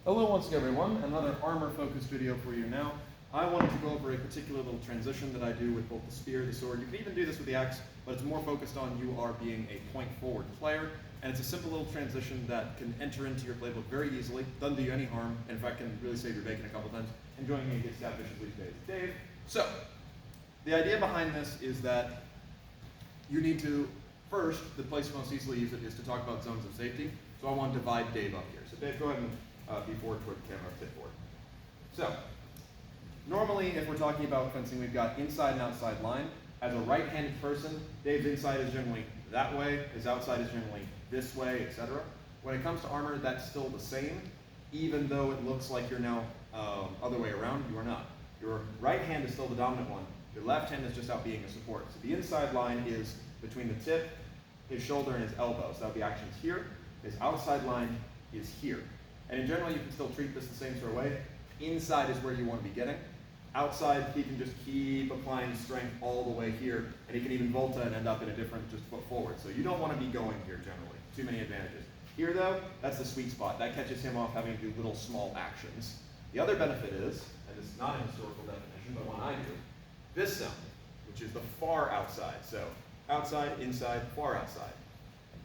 Hello once again everyone, another armor-focused video for you now. I wanted to go over a particular little transition that I do with both the spear, the sword. You can even do this with the axe, but it's more focused on you are being a point-forward player, and it's a simple little transition that can enter into your playbook very easily, doesn't do you any harm, and in fact can really save your bacon a couple times, and joining me against Stab viciously today is Dave. So, the idea behind this is that you need to, first, the place you most easily use it is to talk about zones of safety, so I want to divide Dave up here. So Dave, go ahead and be forward toward the camera, tip forward. So, normally if we're talking about fencing, we've got inside and outside line. As a right-handed person, Dave's inside is generally that way, his outside is generally this way, etc. When it comes to armor, that's still the same, even though it looks like you're now other way around, you are not. Your right hand is still the dominant one, your left hand is just out being a support. So the inside line is between the tip, his shoulder, and his elbow. So that would be actions here. His outside line is here. And in general, you can still treat this the same sort of way. Inside is where you want to be getting. Outside, he can just keep applying strength all the way here, and he can even volta and end up in a different just foot forward. So you don't want to be going here generally. Too many advantages. Here though, that's the sweet spot. That catches him off having to do little small actions. The other benefit is, and this is not a historical definition, but one I do, this zone, which is the far outside. So outside, inside, far outside.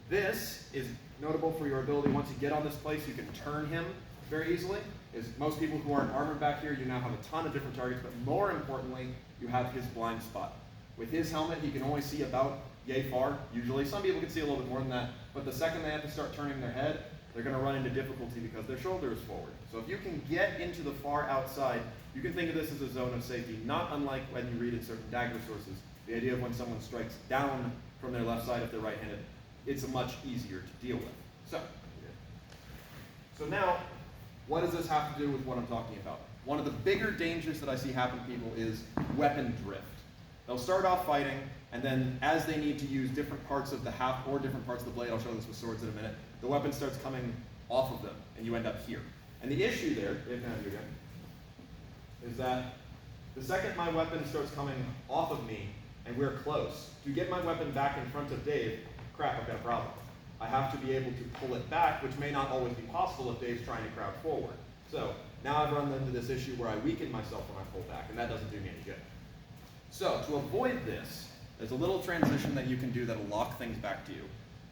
This is notable for your ability, once you get on this place, you can turn him very easily. Is most people who aren't armored back here, you now have a ton of different targets, but more importantly, you have his blind spot. With his helmet, he can only see about yay far, usually. Some people can see a little bit more than that, but the second they have to start turning their head, they're going to run into difficulty because their shoulder is forward. So if you can get into the far outside, you can think of this as a zone of safety, not unlike when you read in certain dagger sources. The idea of when someone strikes down from their left side if they're right-handed, it's much easier to deal with. So now, what does this have to do with what I'm talking about? One of the bigger dangers that I see happen to people is weapon drift. They'll start off fighting, and then as they need to use different parts of the haft or different parts of the blade, I'll show this with swords in a minute, the weapon starts coming off of them, and you end up here. And the issue there, is that the second my weapon starts coming off of me, and we're close, to get my weapon back in front of Dave, crap, I've got a problem. I have to be able to pull it back, which may not always be possible if Dave's trying to crowd forward. So now I've run into this issue where I weaken myself when I pull back, and that doesn't do me any good. So to avoid this, there's a little transition that you can do that'll lock things back to you.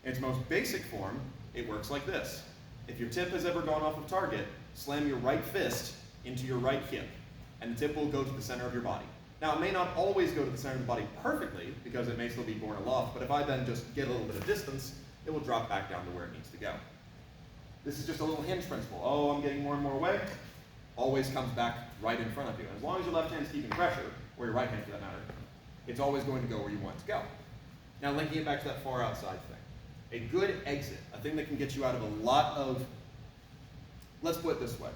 In its most basic form, it works like this. If your tip has ever gone off of target, slam your right fist into your right hip, and the tip will go to the center of your body. Now, it may not always go to the center of the body perfectly, because it may still be borne aloft, but if I then just get a little bit of distance, it will drop back down to where it needs to go. This is just a little hinge principle. Oh, I'm getting more and more away. Always comes back right in front of you. As long as your left hand's keeping pressure, or your right hand for that matter, it's always going to go where you want it to go. Now, linking it back to that far outside thing. A good exit, a thing that can get you out of a lot of, let's put it this way.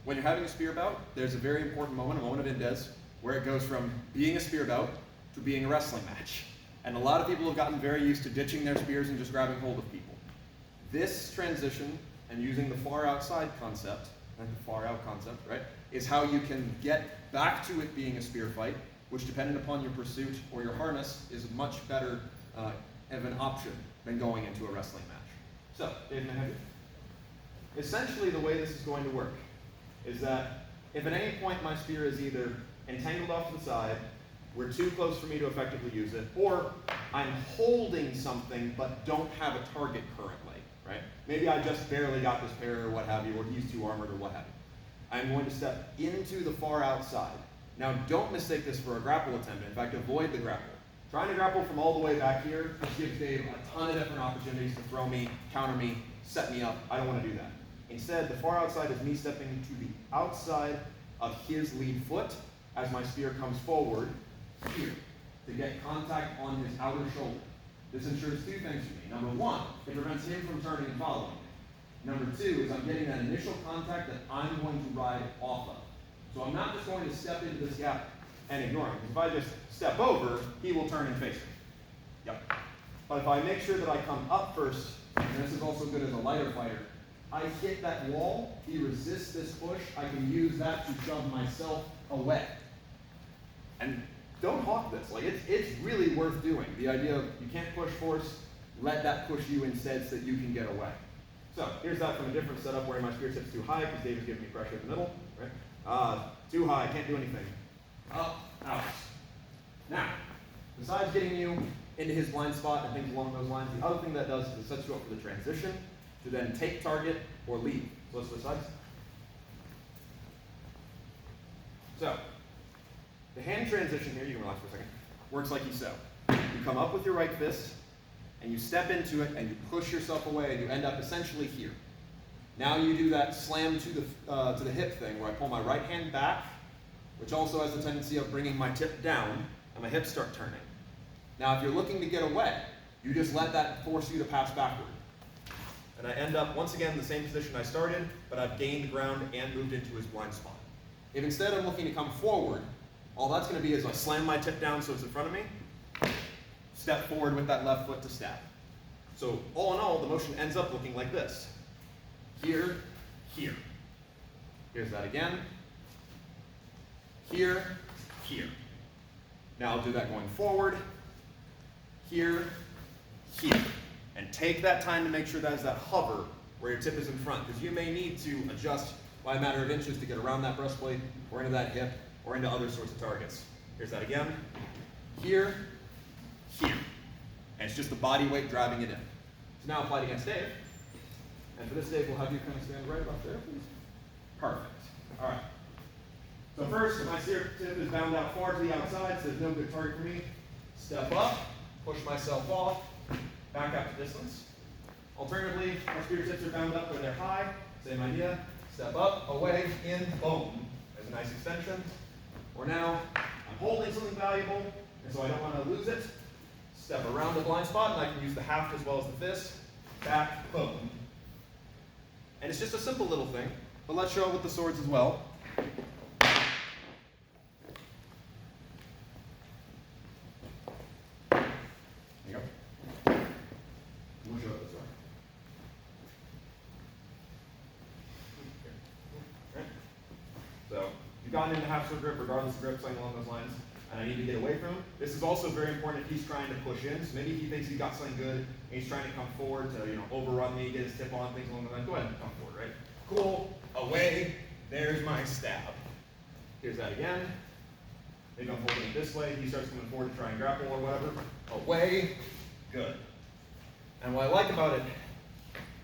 When you're having a spear bout, there's a very important moment, a moment of Indes, where it goes from being a spear bout to being a wrestling match. And a lot of people have gotten very used to ditching their spears and just grabbing hold of people. This transition, and using the far outside concept, and the far out concept, right, is how you can get back to it being a spear fight, which depending upon your pursuit or your harness is much better of an option than going into a wrestling match. So, Dave, may I have you? Essentially the way this is going to work is that if at any point my spear is either entangled off to the side, we're too close for me to effectively use it, or I'm holding something but don't have a target currently, right? Maybe I just barely got this pair or what have you, or he's too armored or what have you. I'm going to step into the far outside. Now don't mistake this for a grapple attempt. In fact, avoid the grapple. Trying to grapple from all the way back here just gives Dave a ton of different opportunities to throw me, counter me, set me up. I don't want to do that. Instead, the far outside is me stepping to the outside of his lead foot as my spear comes forward here to get contact on his outer shoulder. This ensures two things for me. Number one, it prevents him from turning and following me. Number two is I'm getting that initial contact that I'm going to ride off of. So I'm not just going to step into this gap and ignore him. If I just step over, he will turn and face me. Yep. But if I make sure that I come up first, and this is also good as a lighter fighter, I hit that wall, he resists this push, I can use that to shove myself away. And don't hawk this. Like it's really worth doing. The idea of you can't push force, let that push you instead so that you can get away. So here's that from a different setup where my spear tip's too high because Dave is giving me pressure in the middle, right? Too high, can't do anything. Up, out. Now, besides getting you into his blind spot and things along those lines, the other thing that does is it sets you up for the transition to then take target or leave. So let's switch sides. So, the hand transition here, you can relax for a second, works like so. You come up with your right fist, and you step into it, and you push yourself away, and you end up essentially here. Now you do that slam to the hip thing, where I pull my right hand back, which also has the tendency of bringing my tip down, and my hips start turning. Now if you're looking to get away, you just let that force you to pass backward. And I end up, once again, in the same position I started, but I've gained ground and moved into his blind spot. If instead I'm looking to come forward, all that's going to be is I slam my tip down so it's in front of me, step forward with that left foot to stab. So all in all, the motion ends up looking like this. Here, here. Here's that again. Here, here. Now I'll do that going forward. Here, here. And take that time to make sure that is that hover where your tip is in front, because you may need to adjust by a matter of inches to get around that breastplate, or into that hip, or into other sorts of targets. Here's that again. Here, here. And it's just the body weight driving it in. So now apply it against Dave. And for this, Dave, we'll have you kind of stand right about there, please. Perfect. All right. So first, my spear tip is bound out far to the outside, so there's no good target for me. Step up, push myself off, back out to distance. Alternatively, my spear tips are bound up where they're high. Same idea. Step up, away, in, boom. There's a nice extension. Or now, I'm holding something valuable, and so I don't want to lose it. Step around the blind spot, and I can use the haft as well as the fist. Back, boom. And it's just a simple little thing, but let's show it with the swords as well. There you go. We'll show it this way. Okay. So, you've gotten into half sword grip, regardless of grip, something along those lines, and I need to get away from him. This is also very important if he's trying to push in. So maybe he thinks he's got something good, and he's trying to come forward to, overrun me, get his tip on, things along the lines. Go ahead and come forward, right? Cool, away, there's my stab. Here's that again. Maybe I'm holding it this way, he starts coming forward to try and grapple or whatever. Away, good. And what I like about it,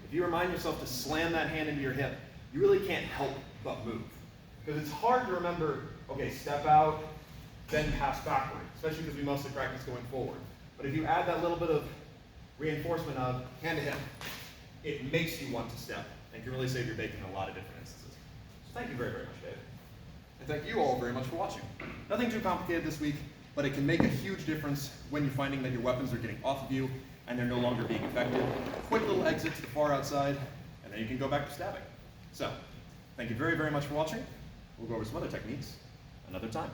if you remind yourself to slam that hand into your hip, you really can't help but move. Because it's hard to remember, okay, step out, then pass backward, especially because we mostly practice going forward. But if you add that little bit of reinforcement of hand to hip, it makes you want to step and can really save your bacon in a lot of different instances. So thank you very, very much, Dave. And thank you all very much for watching. Nothing too complicated this week, but it can make a huge difference when you're finding that your weapons are getting off of you and they're no longer being effective. Quick little exit to the far outside, and then you can go back to stabbing. So, thank you very, very much for watching. We'll go over some other techniques another time.